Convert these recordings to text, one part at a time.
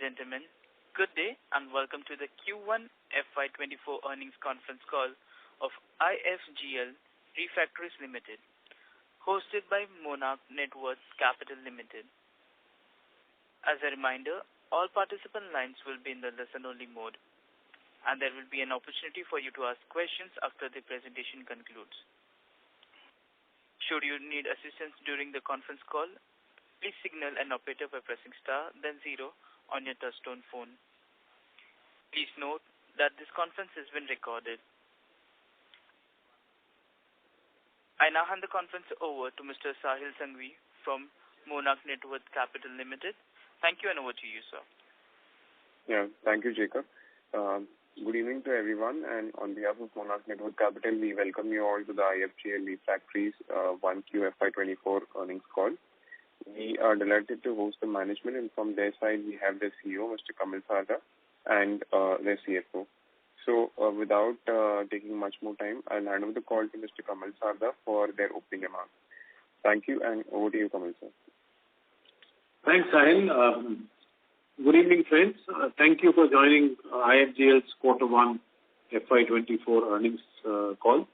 gentlemen, good day and welcome to the Q1 FY2024 earnings conference call of IFGL Refractories Ltd, hosted by Monarch Networth Capital Ltd. As a reminder, all participant lines will be in the listen-only mode, and there will be an opportunity for you to ask questions after the presentation concludes. Should you need assistance during the conference call, please signal an operator by pressing star then 0 on your touchtone phone. Please note that this conference has been recorded. I now hand the conference over to Mr. Sahil Sanghvi from Monarch Networth Capital Ltd. Thank you, and over to you, sir. Yeah, thank you, Jacob. Good evening to everyone, and on behalf of Monarch Networth Capital, we welcome you all to the IFGL Refractories 1Q FY24 earnings call. We are delighted to host the management, and from their side, we have the CEO, Mr. Kamal Sarda, and their CFO. So, without taking much more time, I'll hand over the call to Mr. Kamal Sarda for their opening remarks. Thank you, and over to you, Kamal sir. Thanks, Sahil. Good evening, friends. Thank you for joining IFGL's Q1 FY24 earnings call.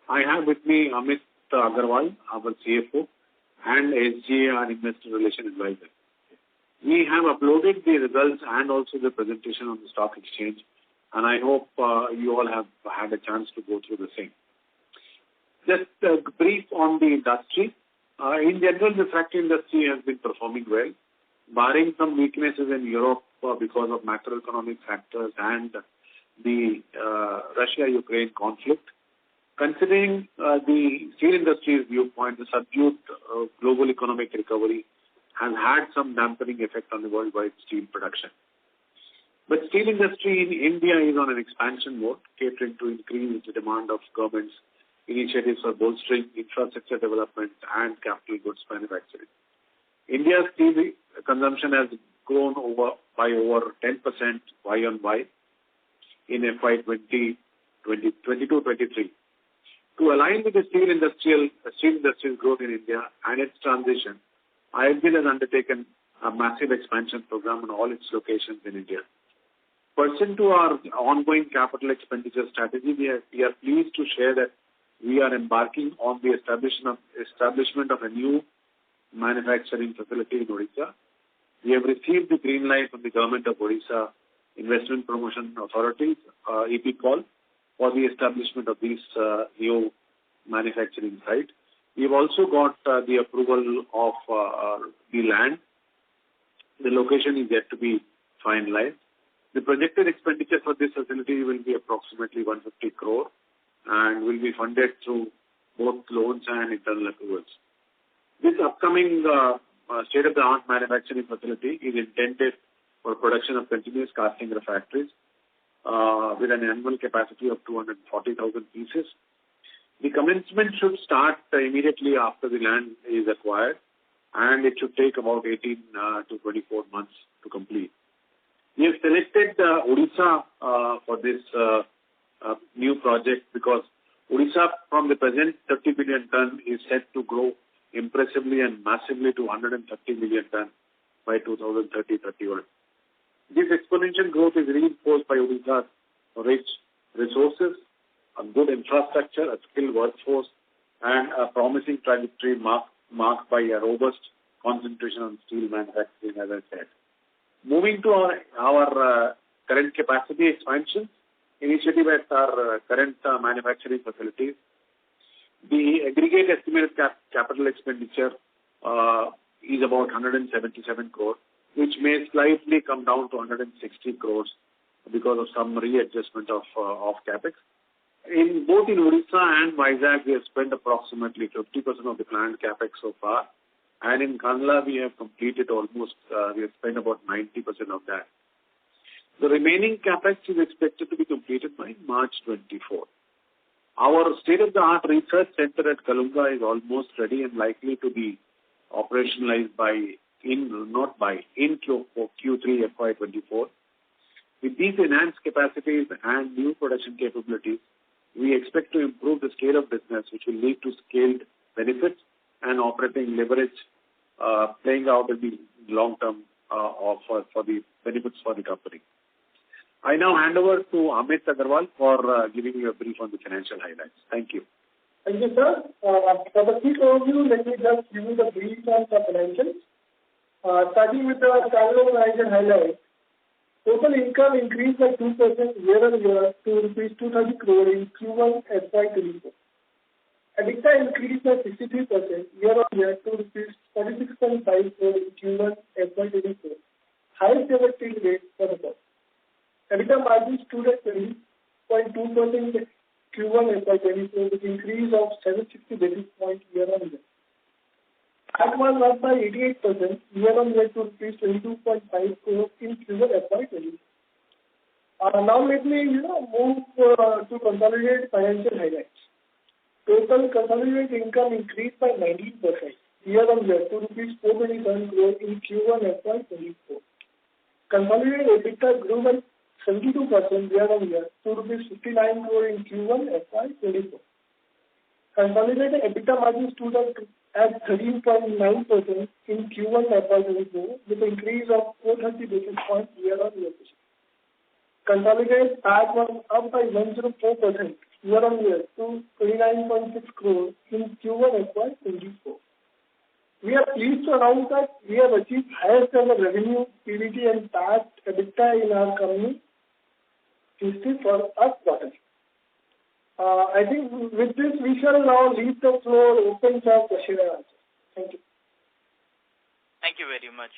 I have with me Amit Agarwal, our CFO, and SGA, our Investor Relations Advisor. We have uploaded the results and also the presentation on the stock exchange, and I hope you all have had a chance to go through the same. Just a brief on the industry. In general, the refractory industry has been performing well, barring some weaknesses in Europe because of macroeconomic factors and the Russia-Ukraine conflict. Considering the steel industry's viewpoint, the subdued global economic recovery has had some dampening effect on the worldwide steel production. But steel industry in India is on an expansion mode, catering to increase the demand of government's initiatives for bolstering infrastructure development and capital goods manufacturing. India's steel consumption has grown by over 10% Y-on-Y in FY2022-23. To align with the steel industry's growth in India and its transition, IFGL has undertaken a massive expansion program in all its locations in India. Pursuant to our ongoing capital expenditure strategy, we are pleased to share that we are embarking on the establishment of a new manufacturing facility in Odisha. We have received the green light from the Government of Odisha Investment Promotion Authority, ETNow, for the establishment of this new manufacturing site. We've also got the approval of the land. The location is yet to be finalized. The projected expenditure for this facility will be approximately 150 crore and will be funded through both loans and internal approvals. This upcoming state-of-the-art manufacturing facility is intended for production of continuous casting refractories with an annual capacity of 240,000 pieces. The commencement should start immediately after the land is acquired, and it should take about 18 to 24 months to complete. We have selected Odisha for this new project because Odisha, from the present 30 million ton, is set to grow impressively and massively to 130 million ton by 2030-31. This exponential growth is reinforced by Odisha's rich resources, a good infrastructure, a skilled workforce, and a promising trajectory marked by a robust concentration on steel manufacturing, as I said. Moving to our current capacity expansion initiative at our current manufacturing facilities, the aggregate estimated capital expenditure is about 177 crore, which may slightly come down to 160 crores because of some readjustment of capex. In both in Odisha and Vizag, we have spent approximately 50% of the planned capex so far, and in Kandla we have completed almost, we have spent about 90% of that. The remaining capex is expected to be completed by March 24. Our state-of-the-art research center at Kalunga is almost ready and likely to be operationalized in Q3 FY24. With these enhanced capacities and new production capabilities, we expect to improve the scale of business, which will lead to scaled benefits and operating leverage playing out in the long-term for the benefits for the company. I now hand over to Amit Agarwal for giving you a brief on the financial highlights. Thank you. Thank you, sir. For the quick overview, let me just give you the brief on the financials. Starting with the standalone financial highlights. Total income increased by 2% year-on-year to rupees 230 crore in Q1 FY2024. EBITDA increased by 63% year-on-year to rupees 46.5 crore in Q1 FY2024. Highest ever till date for the quarter. EBITDA margin stood at 20.2% in Q1 FY2024 with increase of 760 basis points year-on-year. PAT was up by 88% year-on-year to rupees 22.5 crore in Q1 FY2024. Now let me move to consolidated financial highlights. Total consolidated income increased by 19% year-on-year to rupees 427 crore in Q1 FY2024. Consolidated EBITDA grew by 72% year-on-year to rupees 59 crore in Q1 FY2024. Consolidated EBITDA margin stood at 13.9% in Q1 FY2024 with an increase of 430 basis points year-on-year. Consolidated PAT was up by 104% year-on-year to 29.6 crore in Q1 FY2024. We are pleased to announce that we have achieved highest ever revenue, PBT and PAT EBITDA in our company history for us quarter. I think with this we shall now leave the floor open for question and answer. Thank you. Thank you very much.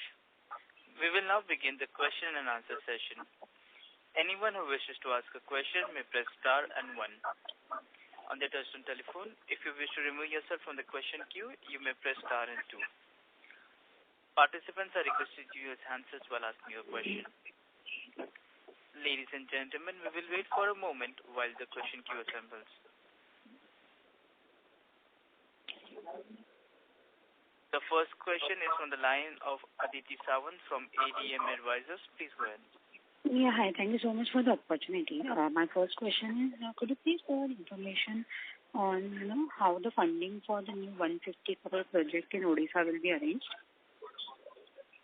We will now begin the question and answer session. Anyone who wishes to ask a question may press star and 1. On the touchtone telephone, if you wish to remove yourself from the question queue, you may press star and 2. Participants are requested to use handsets while asking your question. Ladies and gentlemen, we will wait for a moment while the question queue assembles. The first question is from the line of Aditi Sawant from ADM Advisors. Please go ahead. Yeah, hi. Thank you so much for the opportunity. My first question is, could you please provide information on how the funding for the new 150 crore project in Odisha will be arranged?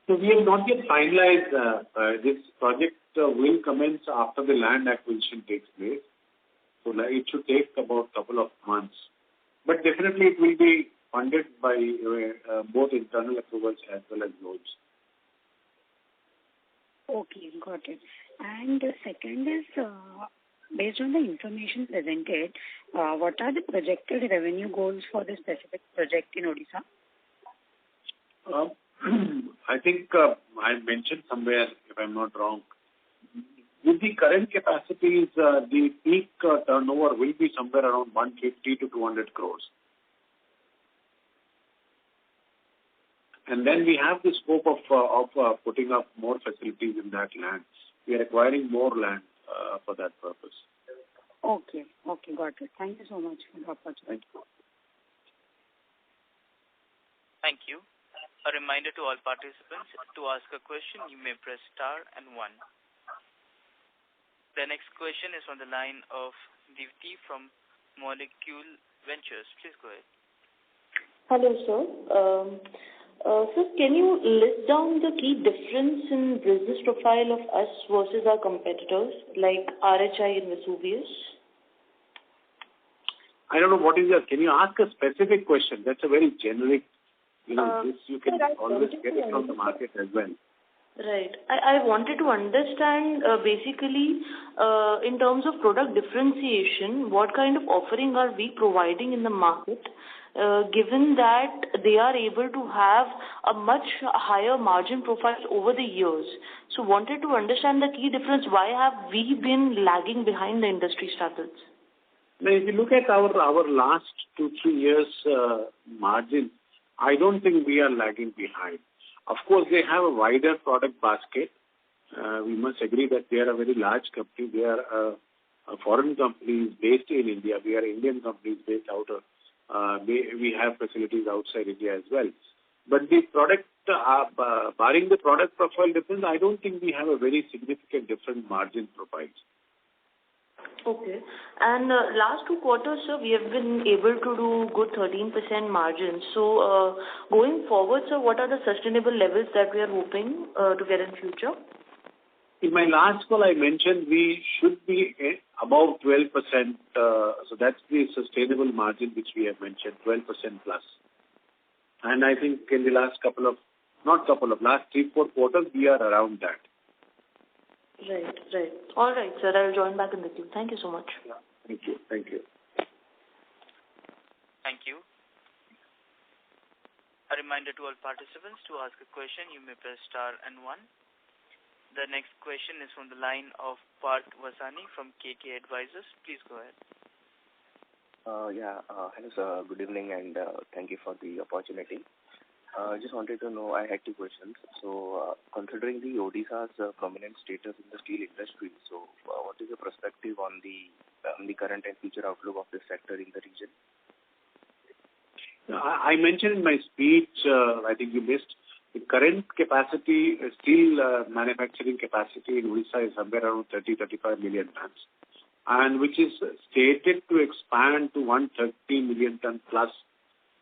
So we have not yet finalized this project. Will commence after the land acquisition takes place. So it should take about a couple of months. But definitely it will be funded by both internal approvals as well as loans. Okay, got it. And the second is, based on the information presented, what are the projected revenue goals for this specific project in Odisha? I think I mentioned somewhere, if I'm not wrong, with the current capacities, the peak turnover will be somewhere around 150 to 200 crores. And then we have the scope of putting up more facilities in that land. We are acquiring more land for that purpose. Okay, got it. Thank you so much for the opportunity. Thank you. Thank you. A reminder to all participants, to ask a question, you may press star and 1. The next question is on the line of Divti from Molecule Ventures. Please go ahead. Hello, sir. Sir, can you list down the key difference in business profile of us versus our competitors like RHI and Vesuvius? I don't know what is that. Can you ask a specific question? That's a very generic, this you can always get it from the market as well. Right. I wanted to understand basically in terms of product differentiation, what kind of offering are we providing in the market given that they are able to have a much higher margin profile over the years. So wanted to understand the key difference. Why have we been lagging behind the industry standards? Now, if you look at our last 2-3 years margin, I don't think we are lagging behind. Of course, they have a wider product basket. We must agree that they are a very large company. They are a foreign company based in India. We are Indian companies based out of. We have facilities outside India as well. But the product, barring the product profile difference, I don't think we have a very significant different margin profiles. Okay. And last 2 quarters, sir, we have been able to do good 13% margins. So going forward, sir, what are the sustainable levels that we are hoping to get in future? In my last call, I mentioned we should be above 12%. So that's the sustainable margin which we have mentioned, 12% plus. And I think in the last last 3-4 quarters, we are around that. Right. All right, sir. I'll join back in the queue. Thank you so much. Yeah. Thank you. Thank you. A reminder to all participants, to ask a question, you may press star and 1. The next question is from the line of Parth Vasani from KK Advisors. Please go ahead. Hello sir, good evening and thank you for the opportunity. Just wanted to know, I had 2 questions. So, considering the Odisha's prominent status in the steel industry, so what is the perspective on the current and future outlook of this sector in the region? I mentioned in my speech, I think you missed, the current capacity, steel manufacturing capacity in Odisha is somewhere around 30-35 million tons, and which is stated to expand to 130 million ton plus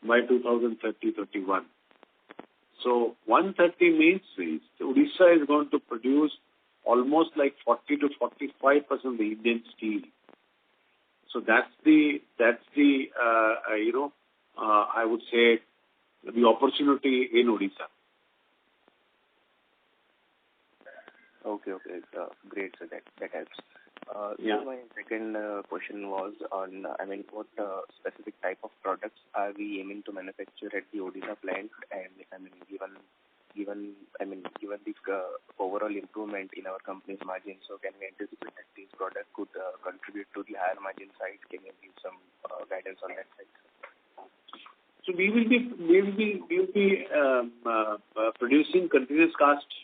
by 2030-31. So 130 means Odisha is going to produce almost like 40 to 45% of the Indian steel. So that's the I would say the opportunity in Odisha. Okay, great. So that helps. Yeah. So my second question was on, what specific type of products are we aiming to manufacture at the Odisha plant? And given the overall improvement in our company's margin, so can we anticipate that these products could contribute to the higher margin side? Can you give some guidance on that side? So we will be producing continuous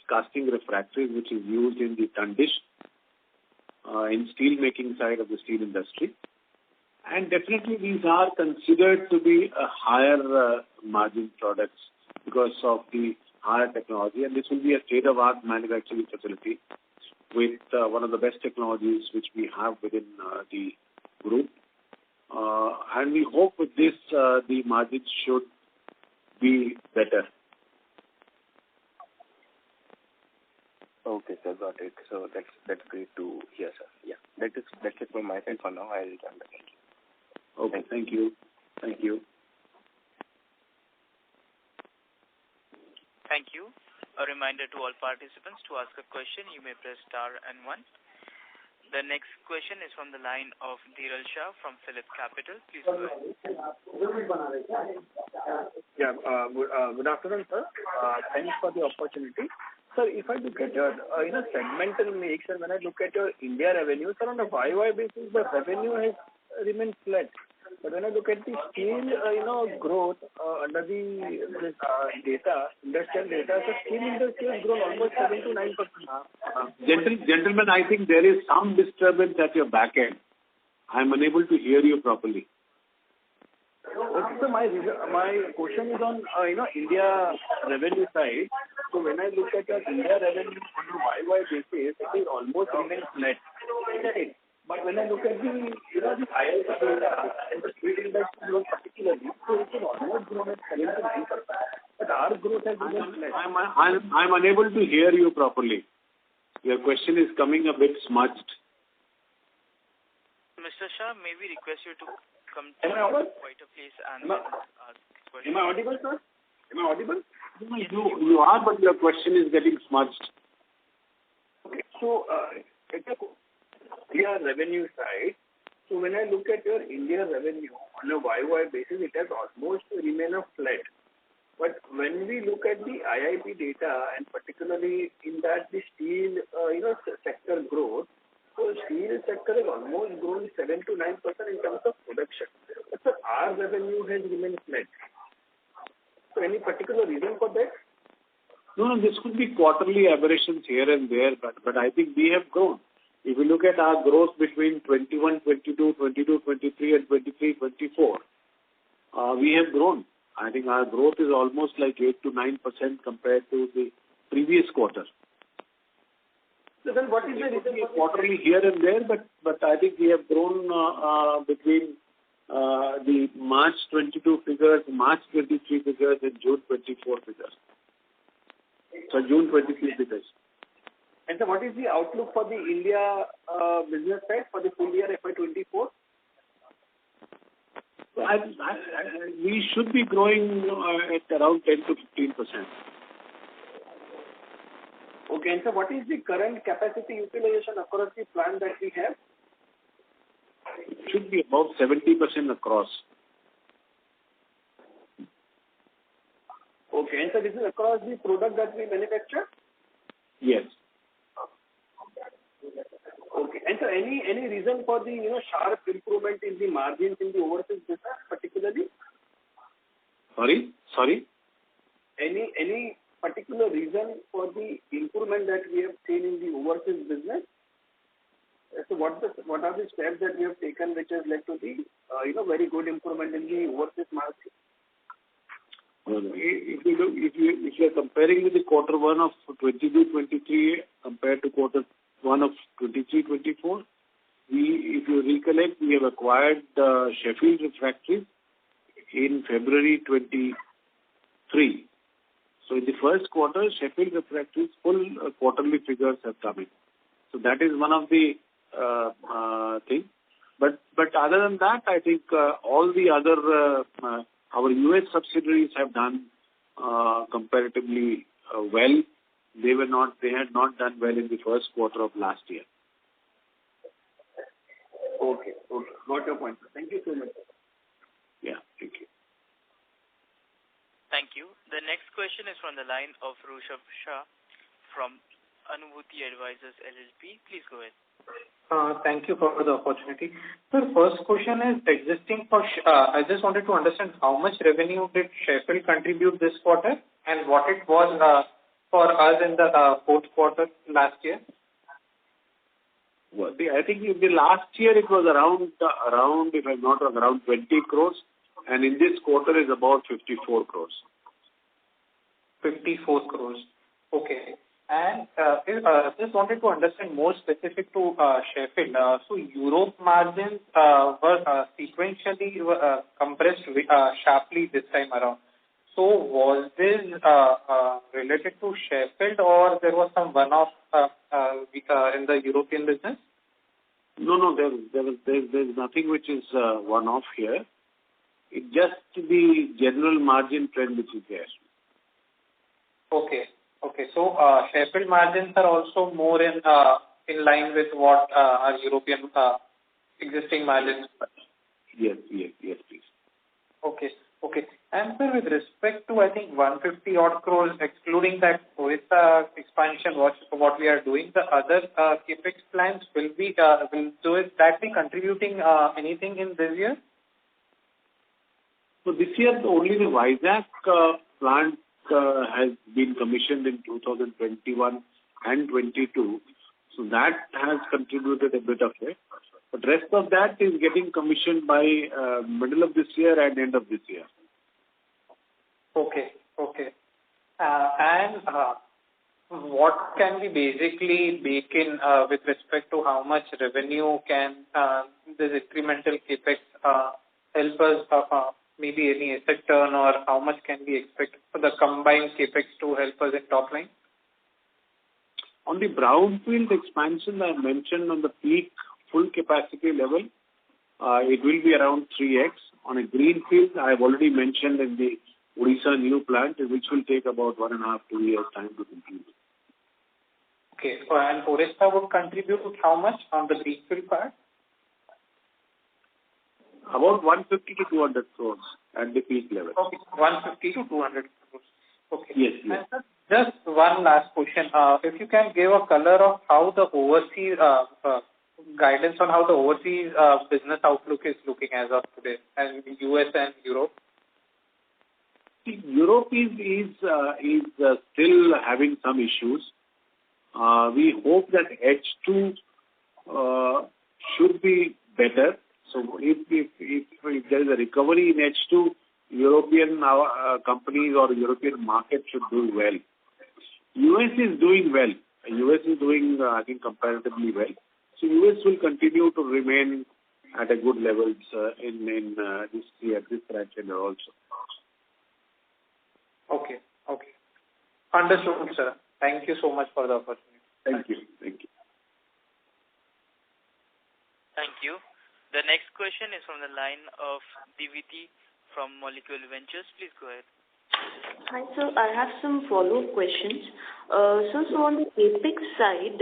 casting refractories, which is used in the tundish, in steel making side of the steel industry. And definitely these are considered to be a higher margin products because of the higher technology. And this will be a state-of-art manufacturing facility with one of the best technologies which we have within the group. And we hope with this the margins should be better. Okay, sir, got it. So that's great to hear, sir. Yeah, that's it from my side for now. I'll return back. Okay, thank you. Thank you. A reminder to all participants, to ask a question, you may press star and 1. The next question is from the line of Dhiral Shah from Phillip Capital. Please go ahead. Yeah, good afternoon, sir. Thanks for the opportunity. Sir, if I look at your segmental mix, and when I look at your India revenue, sir, on a YY basis, the revenue has remained flat. But when I look at the steel, growth under the data, industrial data, so steel industry has grown almost 7 to 9%. Gentlemen, I think there is some disturbance at your back end. I'm unable to hear you properly. Okay, so my question is on India revenue side. So when I look at your India revenue on a YY basis, it is almost remained flat. But when I look at the IFGL data and the steel industry growth particularly, so it is almost grown at 7 to 9%. But our growth has remained flat. I'm unable to hear you properly. Your question is coming a bit smudged. Mr. Shah, may we request you to come to a quieter place and ask questions? Am I audible, sir? Am I audible? You are, but your question is getting smudged. Okay, so at the India revenue side, so when I look at your India revenue on a YY basis, it has almost remained flat. But when we look at the IIP data, and particularly in that the steel sector growth, so steel sector has almost grown 7 to 9% in terms of production. But sir, our revenue has remained flat. So any particular reason for that? No, this could be quarterly aberrations here and there, but I think we have grown. If you look at our growth between 21-22, 22-23 and 23-24, we have grown. I think our growth is almost like 8 to 9% compared to the previous quarter. So So then what is the reason for quarterly here and there, but I think we have grown between the March 22 figures, March 23 figures, and June 24 figures. So June 23 figures. And so what is the outlook for the India business side for the full year FY24? So we should be growing at around 10 to 15%. Okay, and so what is the current capacity utilization across the plant that we have? It should be about 70% across. Okay, and so this is across the product that we manufacture? Yes. Okay, and so any reason for the sharp improvement in the margins in the overseas business particularly? Sorry? Any particular reason for the improvement that we have seen in the overseas business? So what are the steps that we have taken which has led to the very good improvement in the overseas market? If you are comparing with the quarter one of 22-23 compared to quarter one of 23-24, if you recollect, we have acquired Sheffield Refractories in February 23. So in the first quarter, Sheffield Refractories full quarterly figures have come in. So that is one of the things. But other than that, I think all the other our US subsidiaries have done comparatively well. They had not done well in the first quarter of last year. Okay. Got your point. Thank you so much. Yeah, thank you. Thank you. The next question is from the line of Rushabh Shah from Anubhuti Advisors LLP. Please go ahead. Thank you for the opportunity. Sir, first question is existing for, I just wanted to understand how much revenue did Sheffield contribute this quarter and what it was for us in the fourth quarter last year? Well, I think in the last year it was around, if I'm not wrong, around 20 crores. And in this quarter is about 54 crores. 54 crores. Okay. And just wanted to understand more specific to Sheffield. So Europe margins were sequentially compressed sharply this time around. So was this related to Sheffield or there was some one-off in the European business? No, there's nothing which is one-off here. It's just the general margin trend which is there. Okay. So Sheffield margins are also more in line with what our European existing margins. Yes, please. Okay. And sir, with respect to, I think, 150 odd crores, excluding that Orissa expansion, what we are doing, the other capex plans will that be contributing anything in this year? So this year, only the Vizag plant has been commissioned in 2021 and 22. So that has contributed a bit of it. But rest of that is getting commissioned by middle of this year and end of this year. Okay. And what can we basically bake in with respect to how much revenue can this incremental capex help us, maybe any asset turn, or how much can we expect for the combined capex to help us in top line? On the brownfield expansion, I mentioned on the peak full capacity level, it will be around 3x. On a greenfield, I have already mentioned in the Odisha new plant, which will take about 1.5 to 2 years time to complete. Okay, so and Orissa would contribute how much on the greenfield part? About 150 to 200 crores at the peak level. Okay, 150 to 200 crores. Okay. Yes. And just one last question. If you can give a color of how the overseas guidance on how the overseas business outlook is looking as of today, and US and Europe. Europe is still having some issues. We hope that H2 should be better. So if there is a recovery in H2, European companies or European market should do well. US is doing well. US is doing, I think, comparatively well. So US will continue to remain at a good levels in this year, this financial year also. Okay. Understood, sir. Thank you so much for the opportunity. Thank you. Thank you. The next question is from the line of Diviti from Molecule Ventures. Please go ahead. Hi, sir. I have some follow-up questions. So on the Apex side,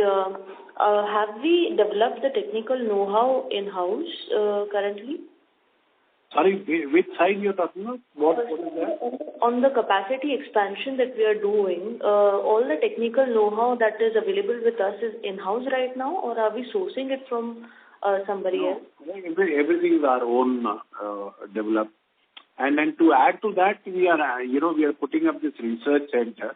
have we developed the technical know-how in-house currently? Sorry, which side you're talking about? What is that? On the capacity expansion that we are doing, all the technical know-how that is available with us is in-house right now, or are we sourcing it from somebody else? Everything is our own developed. And then to add to that, we are putting up this research center,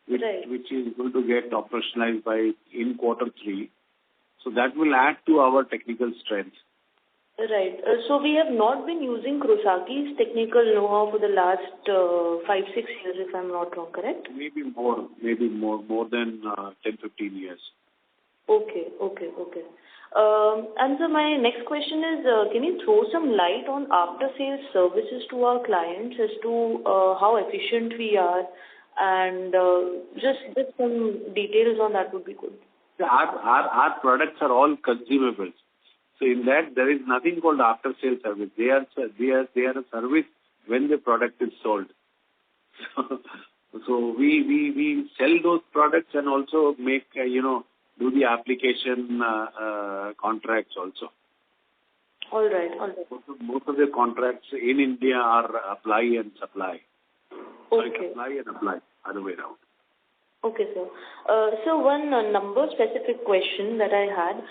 which is going to get operationalized in quarter 3. So that will add to our technical strength. Right. So we have not been using Kurosaki's technical know-how for the last 5-6 years, if I'm not wrong, correct? Maybe more than 10-15 years. Okay. And so my next question is, can you throw some light on after-sales services to our clients as to how efficient we are, and just some details on that would be good. Our products are all consumables. So in that, there is nothing called after-sales service. They are a service when the product is sold. So we sell those products and also make, do the application contracts also. All right. Most of the contracts in India are apply and supply. Okay. Sorry, supply and apply, other way around. Okay, sir. So one number-specific question that I had.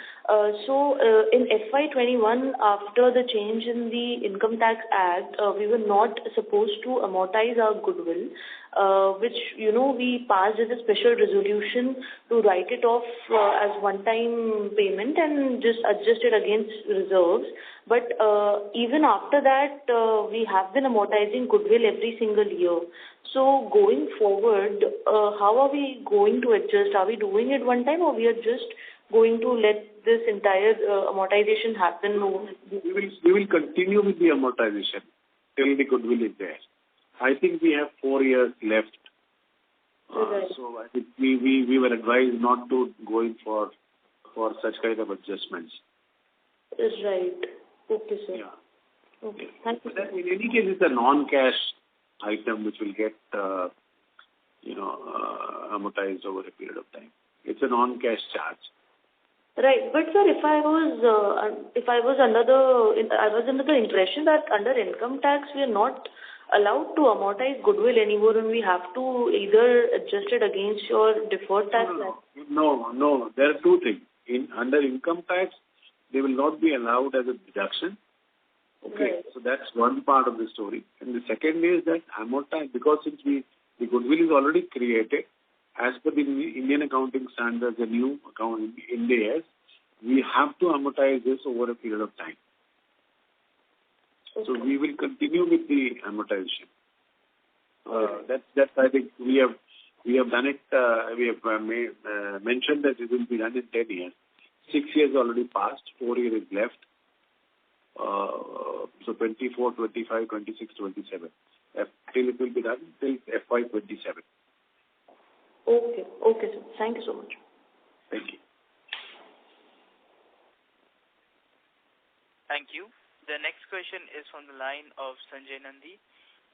In FY21, after the change in the Income Tax Act, we were not supposed to amortize our goodwill, which, we passed as a special resolution to write it off as one-time payment and just adjust it against reserves. But even after that, we have been amortizing goodwill every single year. So going forward, how are we going to adjust? Are we doing it one time, or we are just going to let this entire amortization happen? We will continue with the amortization till the goodwill is there. I think we have 4 years left. So I think we were advised not to go in for such kind of adjustments. Right. Okay, sir. Yeah. Okay. Thank you. But in any case, it's a non-cash item which will get amortized over a period of time. It's a non-cash charge. Right, but sir, I was under the impression that under income tax we are not allowed to amortize goodwill anymore, and we have to either adjust it against your deferred tax. No. There are two things. Under income tax, they will not be allowed as a deduction. Okay, right. So that's one part of the story. And the second is that amortize, because since the goodwill is already created, as per the Indian accounting standards, the new account in India, we have to amortize this over a period of time. Okay. So we will continue with the amortization. That's I think we have done it. We have mentioned that it will be done in 10 years. 6 years already passed. 4 years is left. So 24, 25, 26, 27. Till it will be done till FY27. Okay, sir. Thank you so much. Thank you. Thank you. The next question is from the line of Sanjay Nandi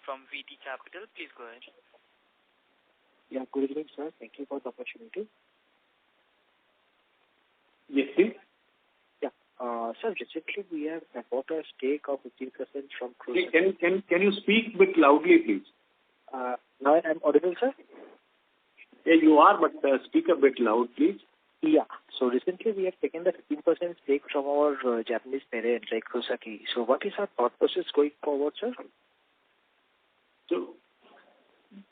from VT Capital. Please go ahead. Yeah, good evening, sir. Thank you for the opportunity. Yes, please. Yeah. Sir, recently we have bought a stake of 15% from Kurosaki's. Can you speak a bit loudly, please? Now I'm audible, sir? Yeah, you are, but speak a bit loud, please. Yeah. So recently we have taken the 15% stake from our Japanese parent, like Kurosaki. So what is our thought process going forward, sir? So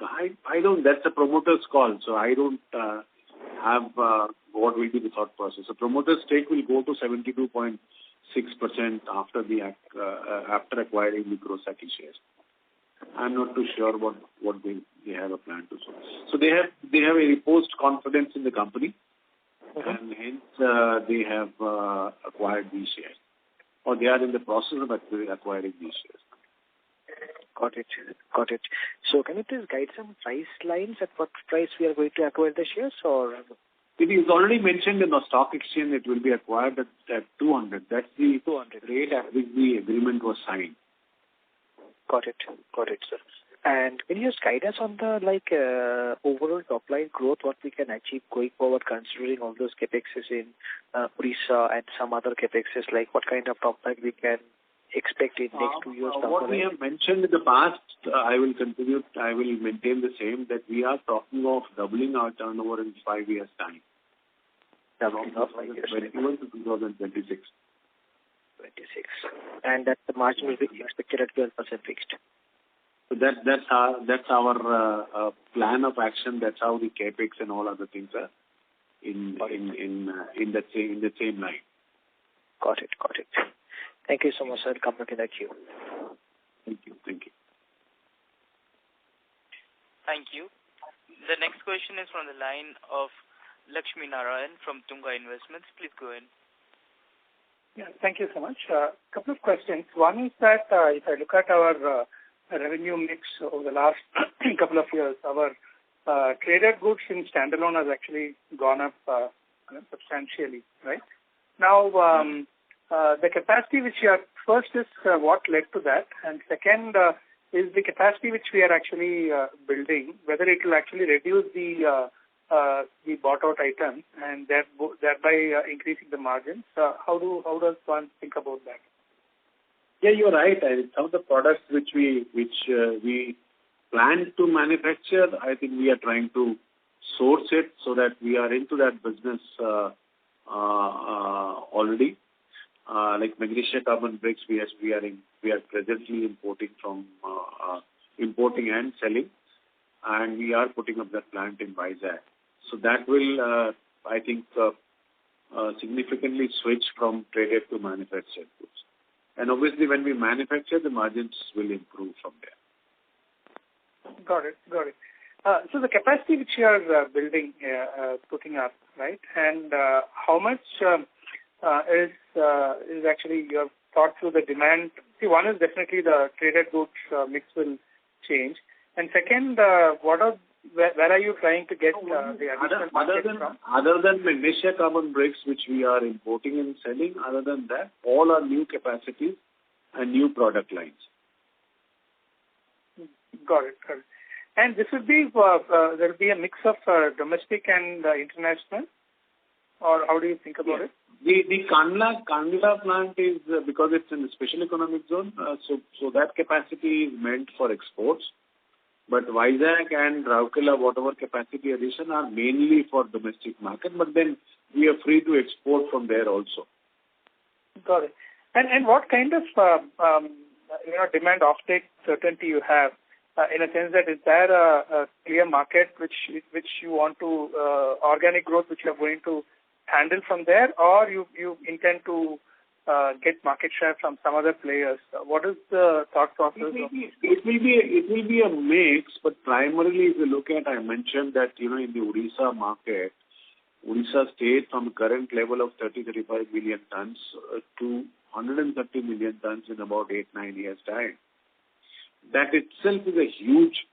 I don't. That's a promoter's call. So I don't have what will be the thought process. So promoter's stake will go to 72.6% after acquiring the Kurosaki shares. I'm not too sure what They have a plan to source. So they have a reposed confidence in the company, and hence they have acquired these shares, or they are in the process of acquiring these shares. Got it. So can you please guide some price lines at what price we are going to acquire the shares, or? It is already mentioned in the stock exchange it will be acquired at 200. That's the 200 rate at which the agreement was signed. Got it, sir. And can you just guide us on the overall top line growth, what we can achieve going forward, considering all those capexes in Odisha and some other capexes, like what kind of top line we can expect in next 2 years? What we have mentioned in the past, I will maintain the same, that we are talking of doubling our turnover in 5 years' time. Doubling of 5 years. 2021 to 2026. And that the margin will be expected at 12% fixed. So that's our plan of action. That's how the capex and all other things are in the same line. Got it. Thank you so much, sir. Come back in the queue. Thank you. Thank you. The next question is from the line of Lakshmi Narayan from Tunga Investments. Please go ahead. Yeah, thank you so much. Couple of questions. One is that if I look at our revenue mix over the last couple of years, our traded goods in standalone has actually gone up substantially, right? Now, the capacity which you are, first is what led to that, and second is the capacity which we are actually building, whether it will actually reduce the bought out items and thereby increasing the margins. How does one think about that? Yeah, you're right. Some of the products which we plan to manufacture, I think we are trying to source it so that we are into that business already. Like magnesia carbon bricks, we are presently importing and selling, and we are putting up that plant in Vizag. So that will, I think, significantly switch from traded to manufactured goods. And obviously, when we manufacture, the margins will improve from there. Got it. So the capacity which you are building, putting up, right? And how much is actually you have thought through the demand? See, one is definitely the traded goods mix will change, and second, where are you trying to get the additional market from? Other than magnesia carbon bricks, which we are importing and selling, other than that, all are new capacities and new product lines. Got it. And this would be, there will be a mix of domestic and international, or how do you think about it? The Kandla plant is, because it's in a special economic zone, so that capacity is meant for exports. But Vizag and Rourkela, whatever capacity addition, are mainly for domestic market. But then we are free to export from there also. Got it. And what kind of demand offtake certainty you have? In a sense that is there a clear market which you want to organic growth which you are going to handle from there, or you intend to get market share from some other players? What is the thought process? It will be a mix, but primarily if you look at, I mentioned that in the Odisha market, Odisha state from current level of 30-35 million tons to 130 million tons in about 8-9 years time. That itself is a huge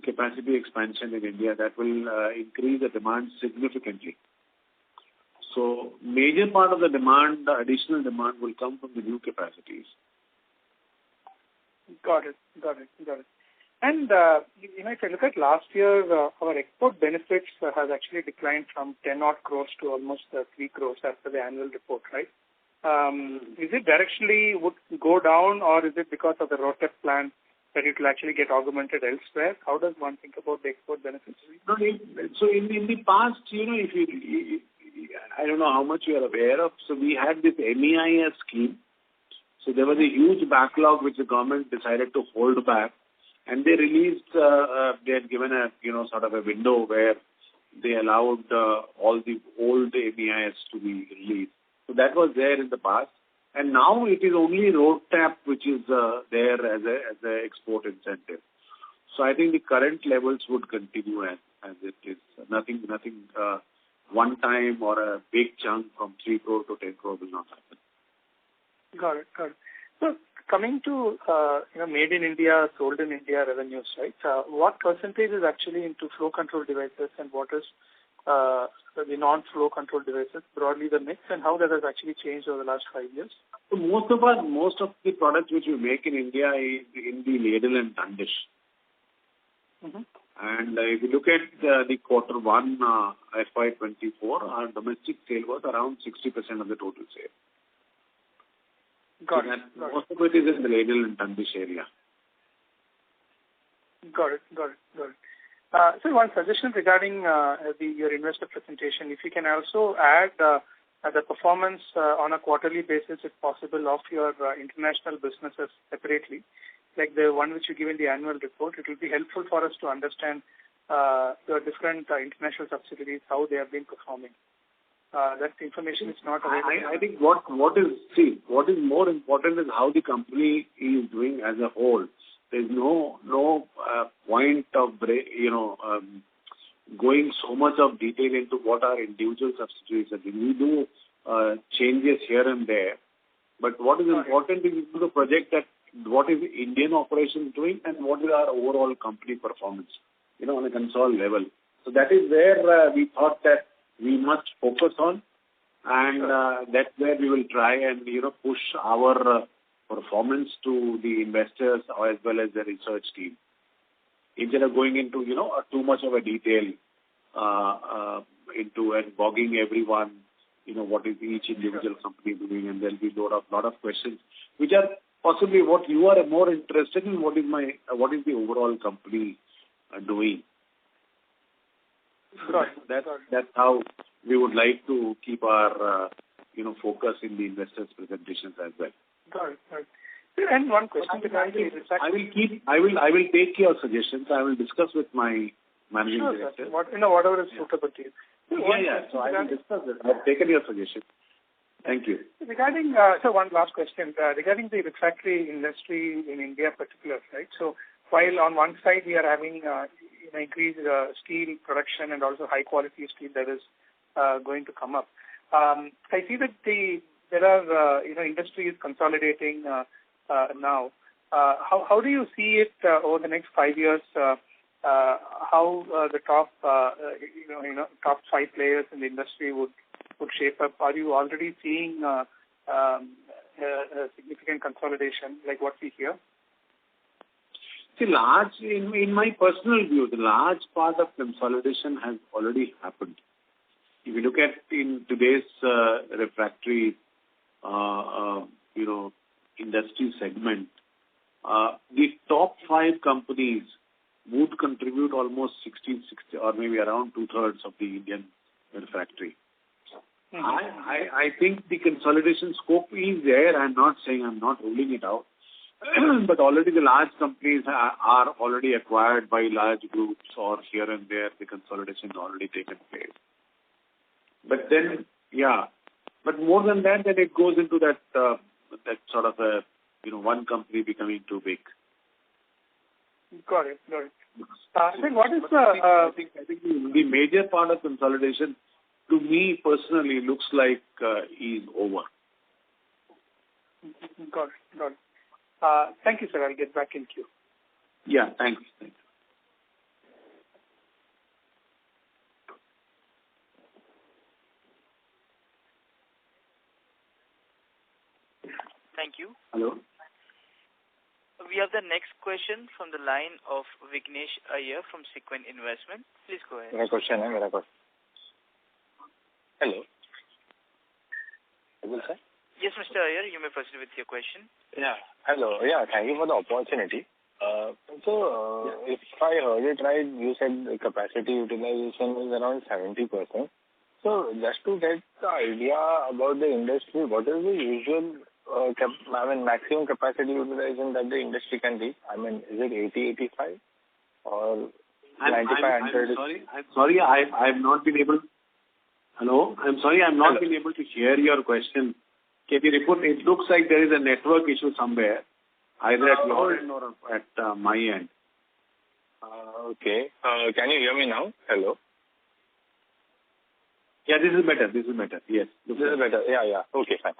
capacity expansion in India that will increase the demand significantly. So major part of the demand, the additional demand, will come from the new capacities. Got it. And if you look at last year, our export benefits has actually declined from 10 odd crores to almost 3 crores as per the annual report, right? Is it directionally would go down, or is it because of the ROTEP plan that it will actually get augmented elsewhere? How does one think about the export benefits? No, so in the past, if you, I don't know how much you are aware of. So we had this MEIS scheme. So there was a huge backlog which the government decided to hold back, and they released. They had given a sort of a window where they allowed all the old MEIS to be released. So that was there in the past, and now it is only ROTEP which is there as a export incentive. So I think the current levels would continue as it is. Nothing one time or a big chunk from 3 crore to 10 crore will not happen. Got it. So coming to made in India, sold in India revenues, right? What percentage is actually into flow control devices, and what is the non-flow control devices? Broadly the mix, and how that has actually changed over the last 5 years? So most of the products which we make in India is in the ladle and tundish. Mm-hmm. And if you look at the quarter one FY24, our domestic sale was around 60% of the total sale. Got it. Most of it is in the ladle and tundish area. Got it. So one suggestion regarding your investor presentation, if you can also add the performance on a quarterly basis, if possible, of your international businesses separately, like the one which you give in the annual report. It will be helpful for us to understand your different international subsidiaries, how they have been performing. That information is not available. I think what is more important is how the company is doing as a whole. There's no point of going so much of detail into what our individual subsidiaries are doing. We do changes here and there, but what is important is to project that what is Indian operations doing and what is our overall company performance, on a consolidated level. So that is where we thought that we must focus on, and that's where we will try and push our performance to the investors as well as the research team, instead of going into too much of a detail into and bogging everyone. What is each individual company doing, and there'll be lot of questions which are possibly what you are more interested in. What is the overall company doing? That's how we would like to keep our focus in the investors' presentations as well. Got it. And one question regarding I will take your suggestions. I will discuss with my managing director. Whatever is suitable to you. So I will discuss it. I've taken your suggestion. Thank you. Regarding one last question regarding the refractory industry in India, particular, right? So while on one side we are having increased steel production and also high quality steel that is going to come up, I see that there are industries consolidating now. How do you see it over the next 5 years? How the top top 5 players in the industry would shape up? Are you already seeing a significant consolidation like what we hear? See, in my personal view, the large part of consolidation has already happened. If you look at in today's refractory industry segment, the top 5 companies would contribute almost 60 or maybe around 2/3 of the Indian refractory. Mm-hmm. I think the consolidation scope is there. I'm not ruling it out. But already the large companies are already acquired by large groups, or here and there the consolidation already taken place. But then, but more than that it goes into that sort of a one company becoming too big. Got it. Then what is I think the major part of consolidation, to me personally, looks like is over. Got it. Thank you, sir. I'll get back in queue. Yeah, thanks. Thank you. Hello. We have the next question from the line of Vignesh Iyer from Sequent Investment. Please go ahead. मेरा question. Hello. Sir? Yes, Mr. Iyer, you may proceed with your question. Yeah. Hello. Yeah, thank you for the opportunity. If I heard it right, you said the capacity utilization is around 70%. So just to get the idea about the industry, what is the usual maximum capacity utilization that the industry can reach? Is it 80, 85 or 95, 100? I'm sorry, I've not been able. Hello? I'm sorry, I've not been able to hear your question. Can you repeat? It looks like there is a network issue somewhere, either at your end or at my end. Okay. Can you hear me now? Hello? Yeah, this is better. Yes. This is better. Yeah. Okay, fine.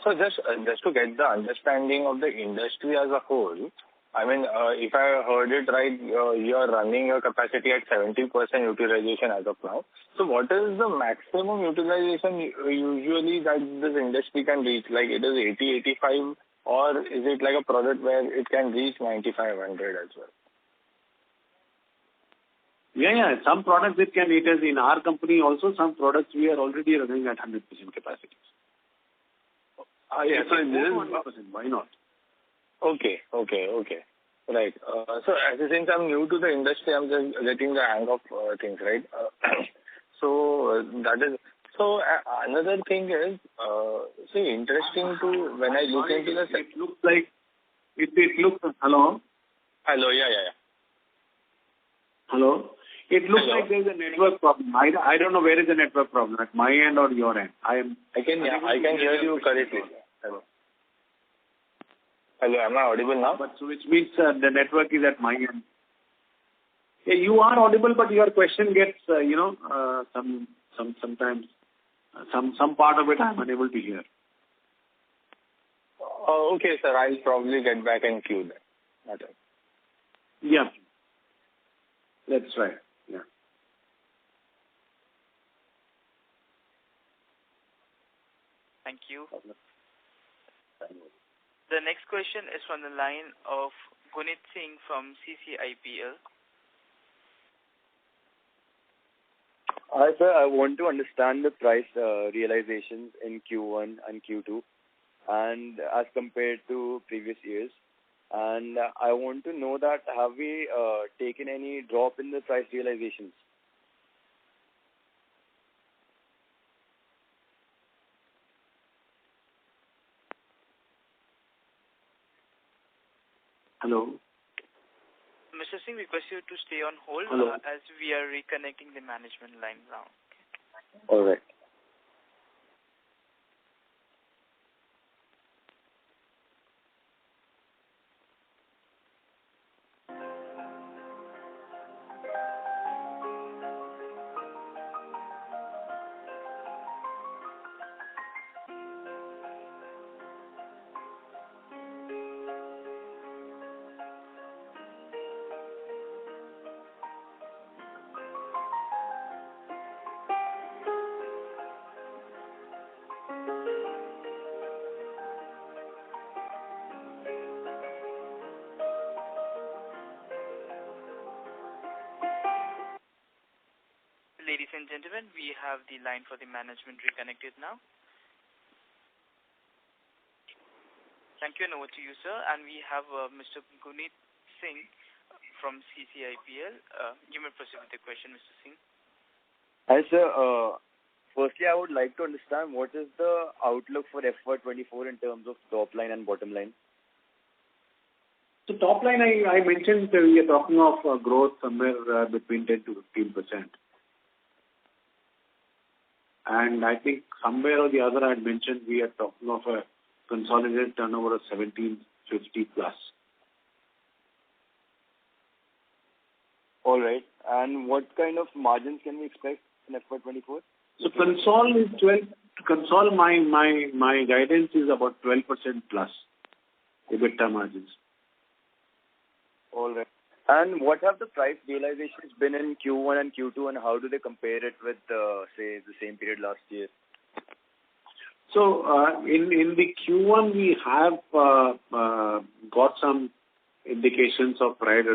So just to get the understanding of the industry as a whole, I mean, if I heard it right, you are running your capacity at 70% utilization as of now. So what is the maximum utilization usually that this industry can reach? Like it is 80, 85, or is it like a product where it can reach 95, 100 as well? Yeah. Some products it can reach us in our company also. Some products we are already running at 100% capacity. Yeah, so this is 100%. Why not? Okay. Right. So since I'm new to the industry, I'm just getting the hang of things, right? So that is. So another thing is, interesting to when I look into the. It looks like. It looks. Hello. Hello. Yeah. Hello. It looks like there is a network problem. I don't know where is the network problem, at my end or your end. I can hear you correctly. Hello, am I audible now? But so which means the network is at my end. Yeah, you are audible, but your question gets sometimes some part of it I'm unable to hear. Okay, sir. I'll probably get back in queue then. Yeah. That's right. Yeah. Thank you. The next question is from the line of Gunit Singh from CCIPL. Hi, sir. I want to understand the price realizations in Q1 and Q2 and as compared to previous years. And I want to know that have we taken any drop in the price realizations? Hello. Mr. Singh, request you to stay on hold as we are reconnecting the management line now. All right. Ladies and gentlemen, we have the line for the management reconnected now. Thank you, and over to you, sir. And we have Mr. Gunit Singh from CCIPL. You may proceed with the question, Mr. Singh. Hi, sir. Firstly, I would like to understand what is the outlook for FY24 in terms of top line and bottom line? So top line, I mentioned we are talking of growth somewhere between 10 to 15%. And I think somewhere or the other I had mentioned we are talking of a consolidated turnover of 1750 plus. All right. And what kind of margins can we expect in FY24? So console is 12. Console, my guidance is about 12% plus EBITDA margins. All right. And what have the price realizations been in Q1 and Q2, and how do they compare it with, say, the same period last year? So in the Q1, we have got some indications of price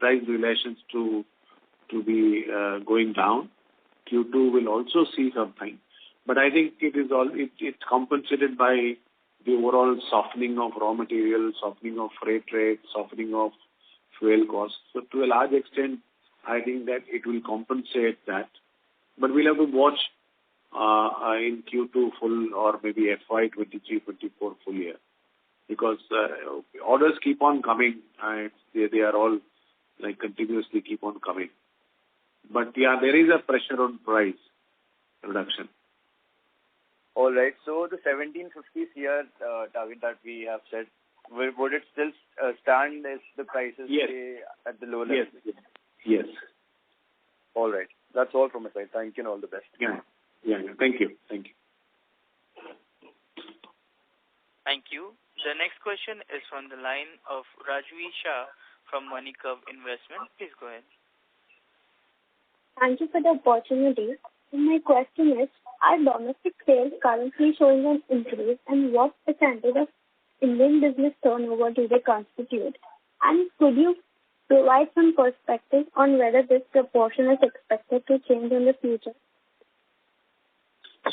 relations to be going down. Q2 will also see something, but I think it's compensated by the overall softening of raw materials, softening of freight rates, softening of fuel costs. So to a large extent, I think that it will compensate that. But we'll have to watch in Q2 full or maybe FY23-24 full year, because orders keep on coming. They are all like continuously keep on coming. But yeah, there is a pressure on price reduction. All right. So the 1750 CR target that we have set, would it still stand if the prices stay at the low level? Yes. All right. That's all from my side. Thank you and all the best. Yeah. Thank you. Thank you. The next question is from the line of Rajvi Shah from Money Curve Investment. Please go ahead. Thank you for the opportunity. My question is, are domestic sales currently showing an increase, and what percentage of Indian business turnover do they constitute? And could you provide some perspective on whether this proportion is expected to change in the future?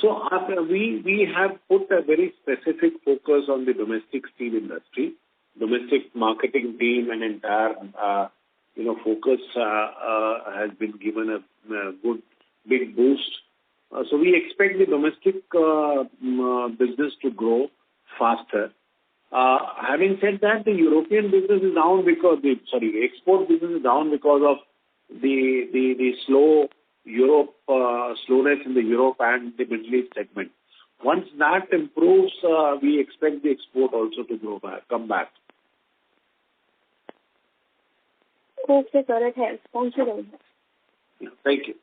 So we have put a very specific focus on the domestic steel industry. Domestic marketing team and entire focus has been given a good big boost. So we expect the domestic business to grow faster. Having said that, the European business is down because the export business is down because of the slowness in the Europe and the Middle East segment. Once that improves, we expect the export also to come back. Okay, sir, it helps. Thank you very much. Yeah, thank you.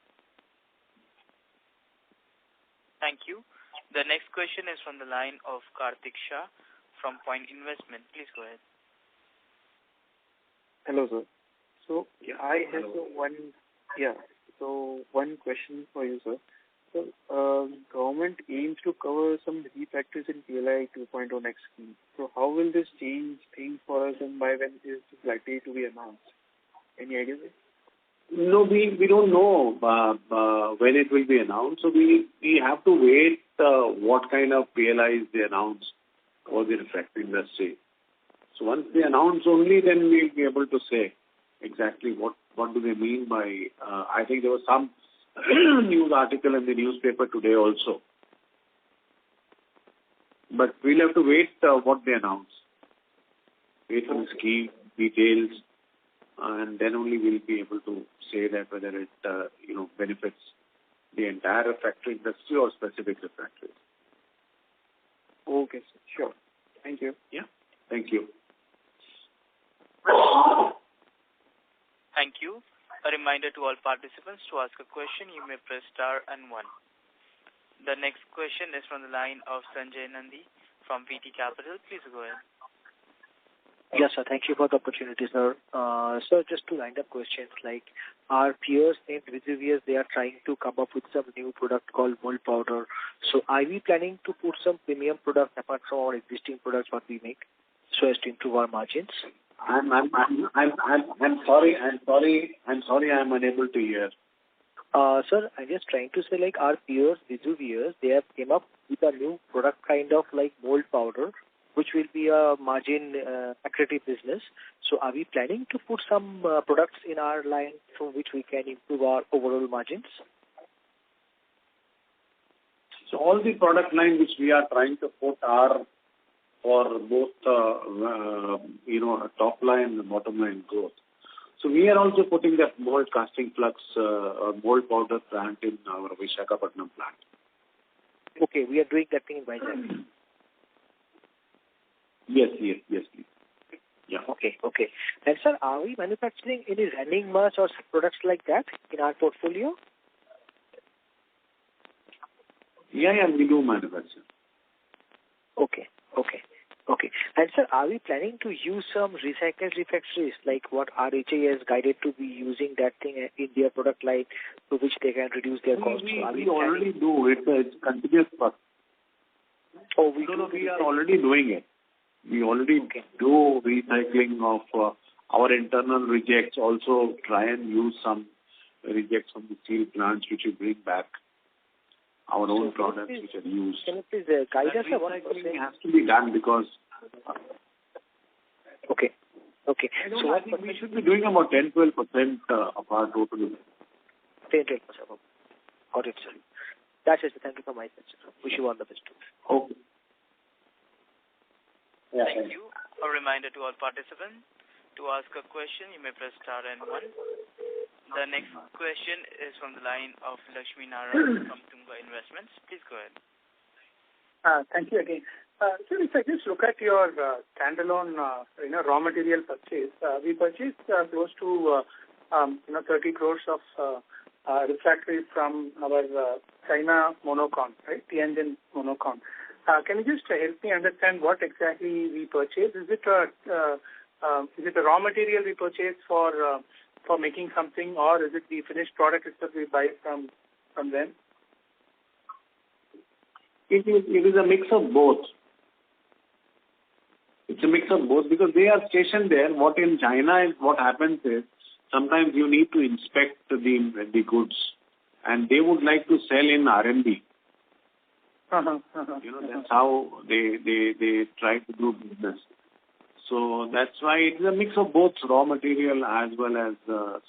Thank you. The next question is from the line of Karthik Shah from Point Investment. Please go ahead. Hello, sir. So I have one question for you, sir. So government aims to cover some refractories in PLI 2.0 next scheme. So how will this change things for us, and by when is it likely to be announced? Any idea? No, we don't know when it will be announced. So we have to wait what kind of PLIs they announce for the refractory industry. So once they announce only, then we'll be able to say exactly what do they mean by. I think there was some news article in the newspaper today also. But we'll have to wait what they announce. Wait for the scheme details, and then only we'll be able to say that whether it benefits the entire refractory industry or specific refractories. Okay, sir. Sure. Thank you. Yeah. Thank you. Thank you. A reminder to all participants, to ask a question, you may press star and 1. The next question is from the line of Sanjay Nandi from VT Capital. Please go ahead. Yes, sir. Thank you for the opportunity, sir. Sir, just two lined up questions. Like, our peers named Vesuvius, they are trying to come up with some new product called mold powder. So are we planning to put some premium products apart from our existing products what we make, so as to improve our margins? I'm sorry. I'm unable to hear. Sir, I'm just trying to say, like, our peers, Vesuvius, they have came up with a new product kind of like mold powder, which will be a margin accretive business. So are we planning to put some products in our line from which we can improve our overall margins? So all the product lines which we are trying to put are for both top line and bottom line growth. So we are also putting that mold casting flux mold powder plant in our Visakhapatnam plant. Okay, we are doing that thing in Vizag. Yes, please. Yeah. Okay. And sir, are we manufacturing any running mass or products like that in our portfolio? Yeah, we do manufacture. Okay. And sir, are we planning to use some recycled refractories like what RHA has guided to be using that thing in their product line to which they can reduce their costs? We already do. It's continuous process. Oh, we are already doing it. We already do recycling of our internal rejects, also try and use some rejects from the steel plants which we bring back. Our own products which are used. Can you please guide us? Recycling has to be done because... Okay. So I think we should be doing about 10-12% of our total. 10-12%. Got it, sir. That's it. Thank you for my side, sir. Wish you all the best. Okay. Yeah, Thank you. A reminder to all participants, to ask a question, you may press star and 1. The next question is from the line of Lakshmi Narayan from Tunga Investments. Please go ahead. Thank you again. So if I just look at your standalone, raw material purchase, we purchased close to 30 crores of refractories from our China monocon, right? Tianjin monocon. Can you just help me understand what exactly we purchased? Is it a raw material we purchase for making something, or is it the finished product itself we buy from them? It is a mix of both. It's a mix of both because they are stationed there. What in China is what happens is sometimes you need to inspect the goods, and they would like to sell in RMB. That's how they try to do business. So that's why it's a mix of both raw material as well as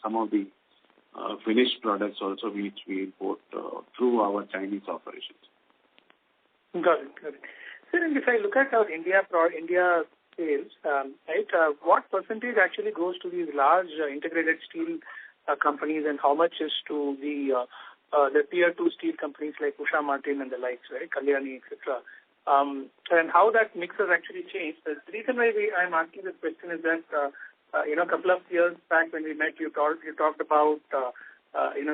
some of the finished products also which we import through our Chinese operations. Got it. Sir, and if I look at our India sales, what percentage actually goes to these large integrated steel companies, and how much is to the tier 2 steel companies like Usha Martin and the likes, right, Kalyani, etc. And how that mix has actually changed. The reason why I'm asking this question is that a couple of years back when we met, you talked about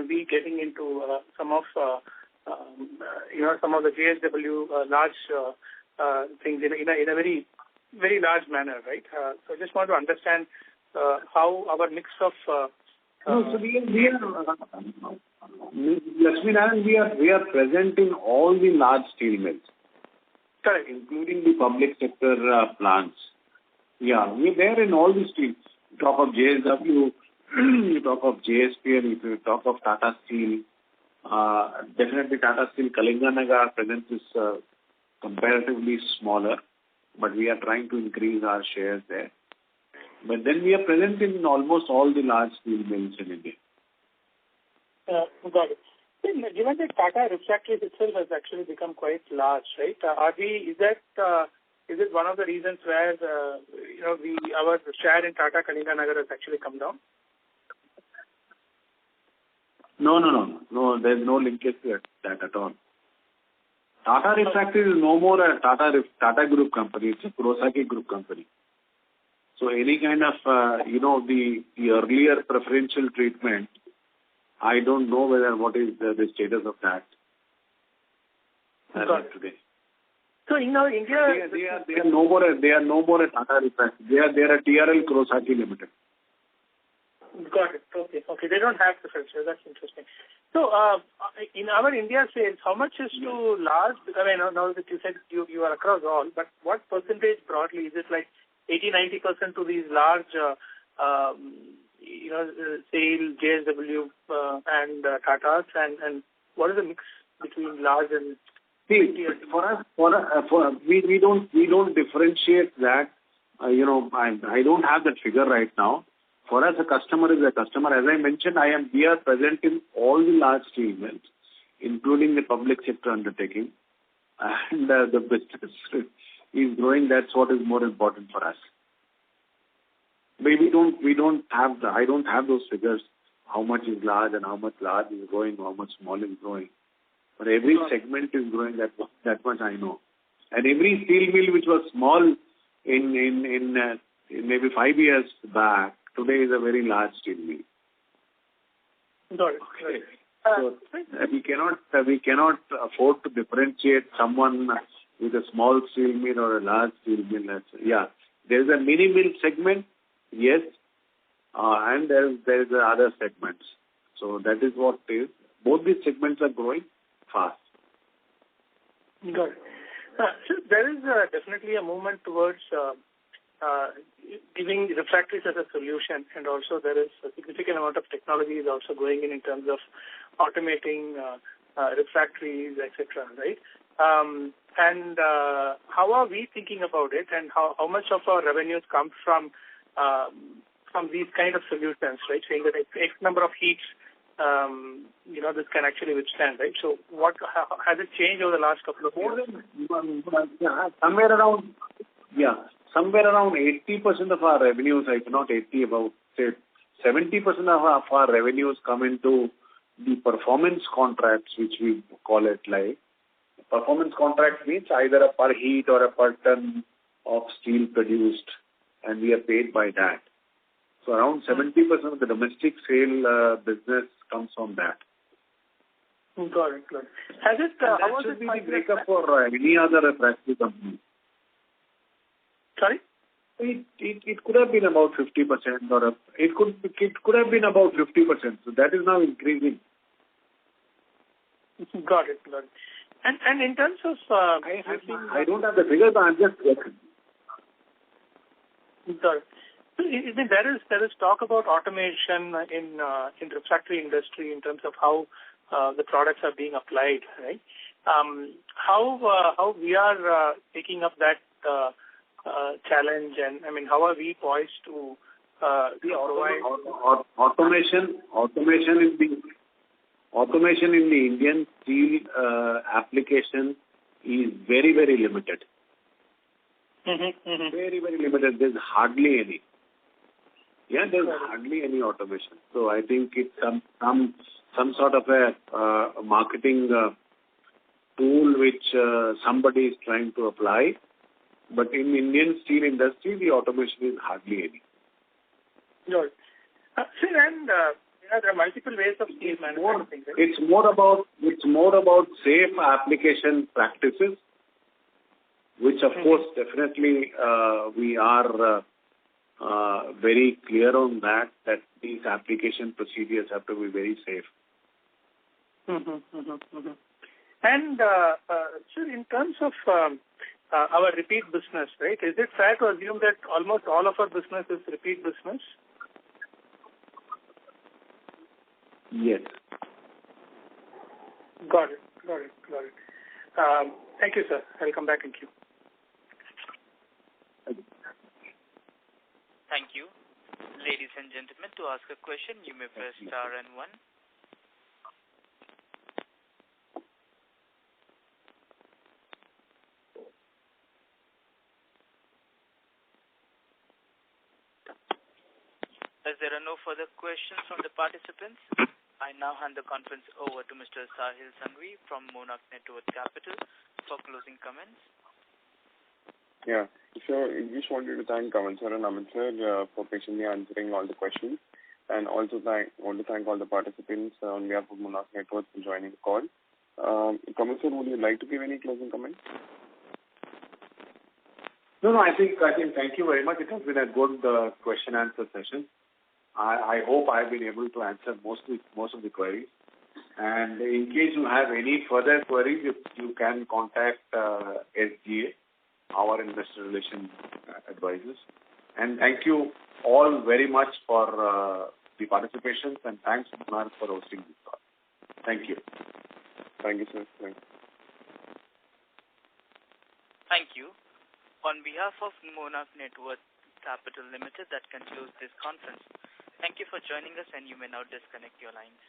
we getting into some of the JSW large things in a very very large manner, right? So I just want to understand how our mix of so we are present in all the large steel mills. Correct. Including the public sector plants. Yeah, we're there in all the steel. You talk of JSW, you talk of JSPL, if you talk of Tata Steel, definitely Tata Steel Kalinganagar presence is comparatively smaller, but we are trying to increase our shares there. But then we are present in almost all the large steel mills in India. Got it. Given that Tata Refractories itself has actually become quite large, right? Is it one of the reasons where our share in Tata Kalinganagar has actually come down? No. There's no linkage to that at all. Tata Refractories is no more a Tata Group company. It's a Kurosaki Group company. So any kind of the earlier preferential treatment, I don't know what is the status of that today. So in India, they are no more a Tata Refractories. They are a TRL Kurosaki Limited. Got it. Okay. They don't have preferential. That's interesting. So in our India sales, how much is to large? I mean, now that you said you are across all, but what percentage broadly is it, like 80-90% to these large? SAIL, JSW, and Tatas, and what is the mix between large and? See, for us, we don't differentiate that. I don't have that figure right now. For us, a customer is a customer. As I mentioned, we are present in all the large steel mills, including the public sector undertaking, and the business is growing. That's what is more important for us. But I don't have those figures, how much is large and how much large is growing, how much small is growing. But every segment is growing, that much I know. And every steel mill which was small in maybe 5 years back, today is a very large steel mill. Got it. Okay. So we cannot afford to differentiate someone with a small steel mill or a large steel mill. Yeah, there is a mini mill segment. Yes, and there is the other segments. So that is what it is. Both these segments are growing fast. Got it. So there is definitely a movement towards giving refractories as a solution, and also there is a significant amount of technology is also going in terms of automating refractories, etc. Right? And how are we thinking about it, and how much of our revenues come from these kind of solutions, right? Saying that X number of heats, this can actually withstand, right? So what has it changed over the last couple of years? Somewhere around 80% of our revenues, if not 80, about say 70% of our revenues come into the performance contracts, which we call it like, performance contract means either a per heat or a per ton of steel produced, and we are paid by that. So around 70% of the domestic sale business comes from that. Got it. Has it? That should be the breakup for any other refractory company. Sorry? It could have been about 50%, or it could have been about 50%. So that is now increasing. Got it. And in terms of I don't have the figures, but I'm just guessing. Got it. So there is talk about automation in refractory industry in terms of how the products are being applied, right? How we are taking up that challenge, and I mean, how are we poised to provide automation in the Indian steel application is very, very limited. Very, very limited. There's hardly any. There's hardly any automation. So I think it's some sort of a marketing tool which somebody is trying to apply. But in Indian steel industry, the automation is hardly any. Good. And there are multiple ways of steel manufacturing. Right? It's more about safe application practices, which of course definitely we are very clear on that these application procedures have to be very safe. And sir, in terms of our repeat business, right? Is it fair to assume that almost all of our business is repeat business? Yes. Got it. Thank you, sir. I'll come back in queue. Thank you. Ladies and gentlemen, to ask a question, you may press star and 1. As there are no further questions from the participants, I now hand the conference over to Mr. Sahil Sanghvi from Monarch Networth Capital for closing comments. Yeah. So I just wanted to thank Kamal sir and Amit sir for patiently answering all the questions, and also want to thank all the participants on behalf of Monarch Networth for joining the call. Kamal sir, would you like to give any closing comments? No, I think thank you very much. It has been a good question answer session. I hope I've been able to answer most of the queries. And in case you have any further queries, you can contact SGA, our investor relation advisors. And thank you all very much for the participation, and thanks Monarch for hosting this call. Thank you. Thank you, sir. Thank you. On behalf of Monarch Networth Capital Limited, that concludes this conference. Thank you for joining us, and you may now disconnect your lines.